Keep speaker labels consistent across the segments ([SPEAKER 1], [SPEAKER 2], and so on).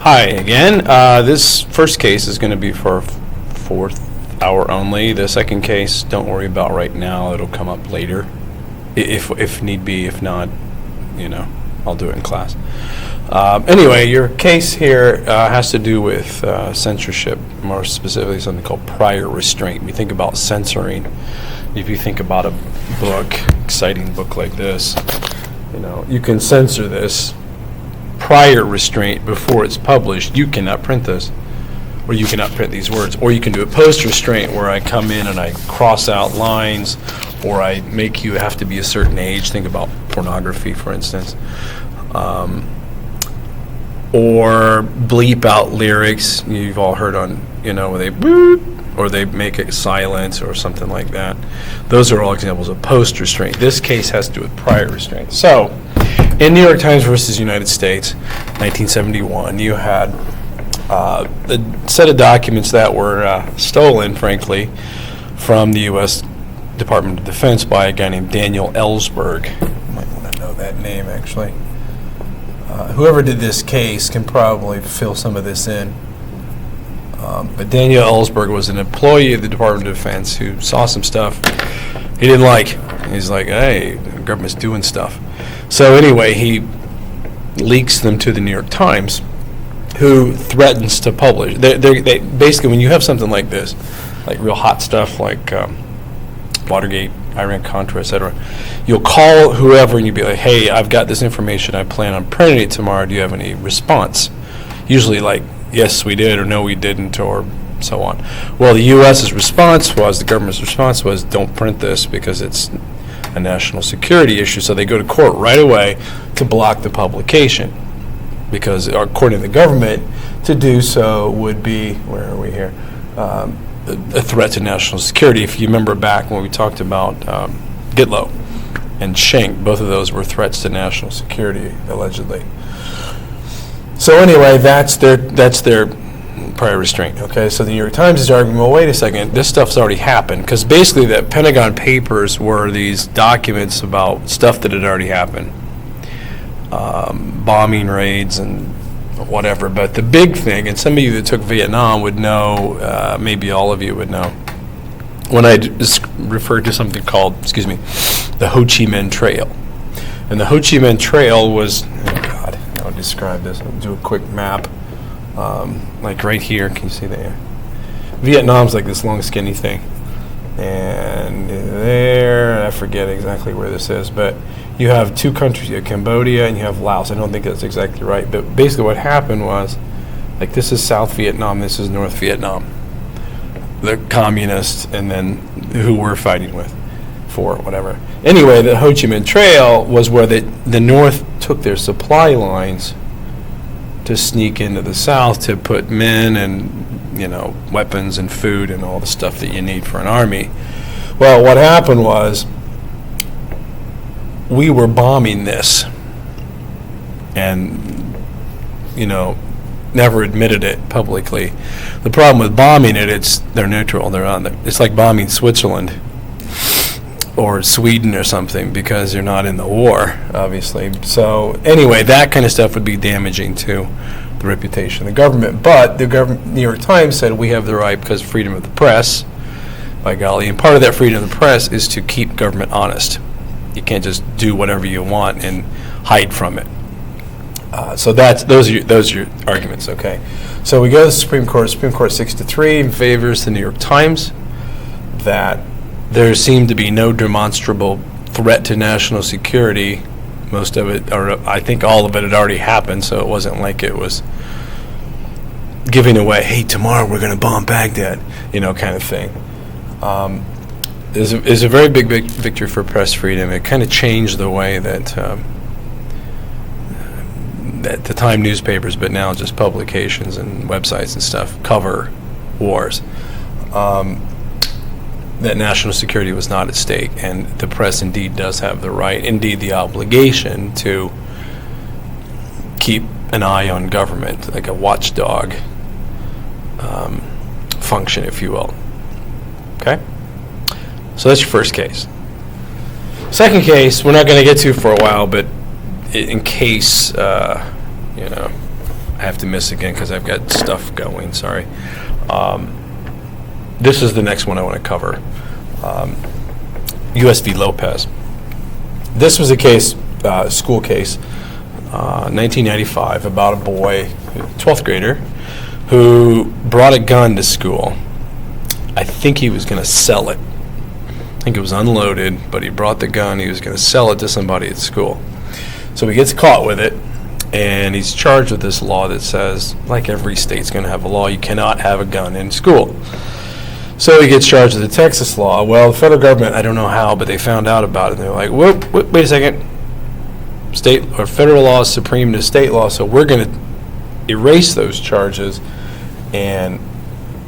[SPEAKER 1] Hi again. This first case is going to be for fourth hour only. The second case, don't worry about right now. It'll come up later, if need be. If not, I'll do it in class. Anyway, your case here has to do with censorship, more specifically something called prior restraint. We think about censoring. If you think about a book, exciting book like this, you can censor this. Prior restraint before it's published, you cannot print this, or you cannot print these words, or you can do a post restraint where I come in and I cross out lines, or I make you have to be a certain age. Think about pornography, for instance, or bleep out lyrics. You've all heard on, where they boop, or they make it silence or something like that. Those are all examples of post restraint. This case has to do with prior restraint. So, in New York Times versus United States, 1971, you had a set of documents that were stolen, frankly, from the U.S. Department of Defense by a guy named Daniel Ellsberg. You might want to know that name, actually. Whoever did this case can probably fill some of this in. But Daniel Ellsberg was an employee of the Department of Defense who saw some stuff he didn't like. He's like, hey, the government's doing stuff. So anyway, he leaks them to the New York Times, who threatens to publish. They basically, when you have something like this, like real hot stuff like Watergate, Iran-Contra, etc., you'll call whoever and you'll be like, hey, I've got this information. I plan on printing it tomorrow. Do you have any response? Usually like, yes, we did, or no, we didn't, or so on. Well, the U.S.'s response was, the government's response was, don't print this because it's a national security issue. So they go to court right away to block the publication, because according to the government, to do so would be, where are we here, a threat to national security. If you remember back when we talked about Gitlow and Schenck, both of those were threats to national security, allegedly. So anyway, that's their prior restraint. Okay, so the New York Times is arguing, well, wait a second, this stuff's already happened, because basically the Pentagon Papers were these documents about stuff that had already happened, bombing raids and whatever. But the big thing, and some of you that took Vietnam would know, maybe all of you would know, when I referred to something called, the Ho Chi Minh Trail. And the Ho Chi Minh Trail was, I'll describe this. I'll do a quick map. Like right here, can you see that? Vietnam's like this long skinny thing. And there, I forget exactly where this is, but you have two countries, you have Cambodia and you have Laos. I don't think that's exactly right, but basically what happened was, like, this is South Vietnam, this is North Vietnam. The communists, and then who we're fighting with for whatever. Anyway, the Ho Chi Minh Trail was where the North took their supply lines to sneak into the South to put men and, weapons and food and all the stuff that you need for an army. Well, what happened was, we were bombing this and, never admitted it publicly. The problem with bombing it, they're neutral. They're on there. It's like bombing Switzerland or Sweden or something, because you're not in the war, obviously. So anyway, that kind of stuff would be damaging to the reputation of the government. But the New York Times said we have the right, because of freedom of the press, by golly, and part of that freedom of the press is to keep government honest. You can't just do whatever you want and hide from it. So those are your arguments, okay? So we go to the Supreme Court. Supreme Court 6-3 favors the New York Times that there seemed to be no demonstrable threat to national security. Most of it, or I think all of it, had already happened, so it wasn't like it was giving away, hey, tomorrow we're going to bomb Baghdad, kind of thing. Is a very big victory for press freedom. It kind of changed the way that at the time newspapers, but now just publications and websites and stuff, cover wars. That national security was not at stake, and the press indeed does have the right, indeed the obligation, to keep an eye on government, like a watchdog function, if you will. Okay? So that's your first case. Second case, we're not going to get to for a while, but in case, I have to miss again because I've got stuff going, sorry. This is the next one I want to cover. US v. Lopez. This was a case, school case, 1995, about a boy, 12th grader, who brought a gun to school. I think he was going to sell it. I think it was unloaded, but he brought the gun. He was going to sell it to somebody at school. So he gets caught with it, and he's charged with this law that says, like every state's going to have a law, you cannot have a gun in school. So he gets charged with the Texas law. Well, the federal government, I don't know how, but they found out about it. And they're like, whoop, wait a second. State or federal law is supreme to state law, so we're going to erase those charges and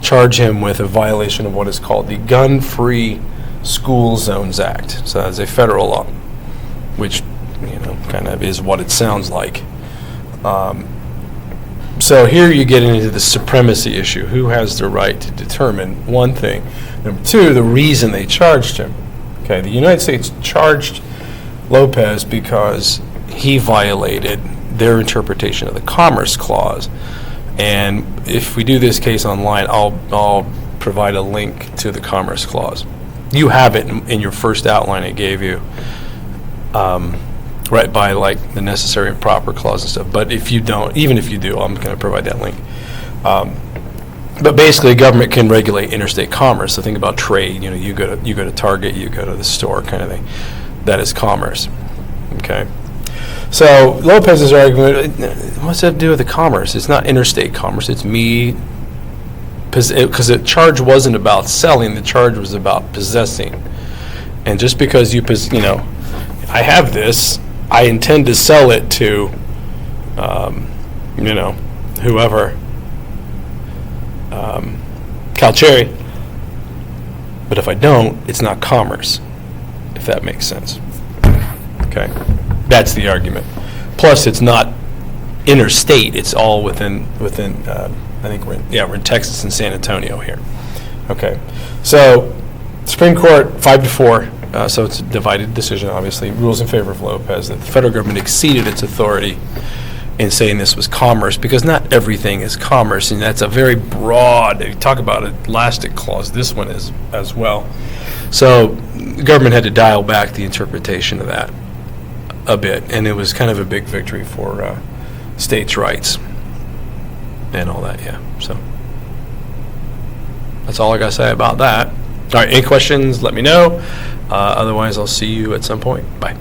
[SPEAKER 1] charge him with a violation of what is called the Gun-Free School Zones Act. So that's a federal law, which, kind of is what it sounds like. So here you get into the supremacy issue. Who has the right to determine one thing? Number two, the reason they charged him. Okay, the United States charged Lopez because he violated their interpretation of the Commerce Clause. And if we do this case online, I'll provide a link to the Commerce Clause. You have it in your first outline I gave you, right by like the necessary and proper clause and stuff. But if you don't, even if you do, I'm going to provide that link. But basically, government can regulate interstate commerce. So think about trade. You go to Target, you go to the store, kind of thing. That is commerce. Okay. So Lopez's argument, what's that to do with the commerce? It's not interstate commerce. It's me, because the charge wasn't about selling. The charge was about possessing. And just because I have this, I intend to sell it to, whoever, Calcherry. But if I don't, it's not commerce, if that makes sense. Okay, that's the argument. Plus, it's not interstate; it's all within. I think we're in Texas and San Antonio here. Okay, so Supreme Court 5-4. So it's a divided decision, obviously, rules in favor of Lopez, that the federal government exceeded its authority in saying this was commerce, because not everything is commerce, and that's a very broad, you talk about elastic clause, this one is as well. So the government had to dial back the interpretation of that a bit, and it was kind of a big victory for states' rights and all that, So that's all I got to say about that. All right, any questions, let me know. Otherwise, I'll see you at some point. Bye.